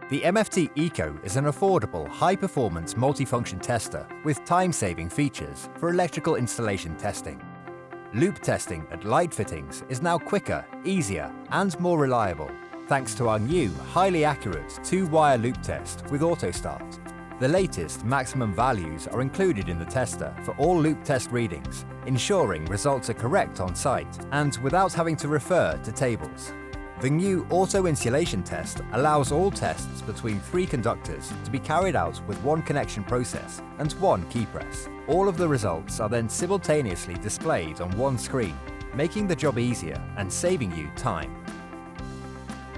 The MFT-ECO is an affordable, high-performance multifunction tester with time-saving features for electrical installation testing. Loop testing at light fittings is now quicker, easier, and more reliable, thanks to our new, highly accurate 2-wire loop test with auto start. The latest maximum values are included in the tester for all loop test readings, ensuring results are correct on site and without having to refer to tables. The new auto insulation test allows all tests between 3 conductors to be carried out with 1 connection process and 1 key press. All of the results are then simultaneously displayed on 1 screen, making the job easier and saving you time.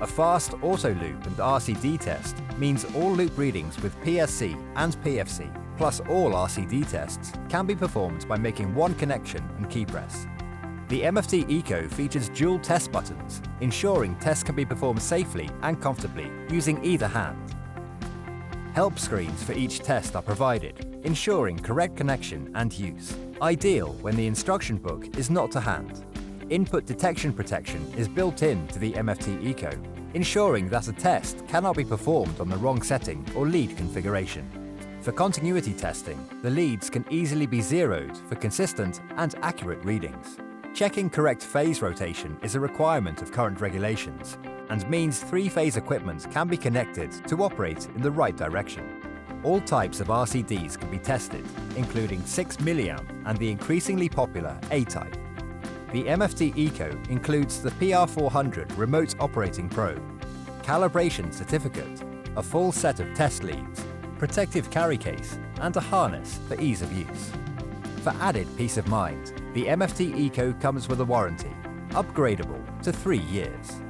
A fast auto loop and RCD test means all loop readings with PSC and PFC, plus all RCD tests, can be performed by making 1 connection and key press. The MFT-ECO features dual test buttons, ensuring tests can be performed safely and comfortably using either hand. Help screens for each test are provided, ensuring correct connection and use, ideal when the instruction book is not to hand. Input detection protection is built in to the MFT-ECO, ensuring that a test cannot be performed on the wrong setting or lead configuration. For continuity testing, the leads can easily be zeroed for consistent and accurate readings. Checking correct phase rotation is a requirement of current regulations and means 3-phase equipment can be connected to operate in the right direction. All types of RCDs can be tested, including 6 mA and the increasingly popular A-type. The MFT-ECO includes the PR400 Remote Operating Probe, calibration certificate, a full set of test leads, protective carry case, and a harness for ease of use. For added peace of mind, the MFT-ECO comes with a warranty, upgradable to 3 years.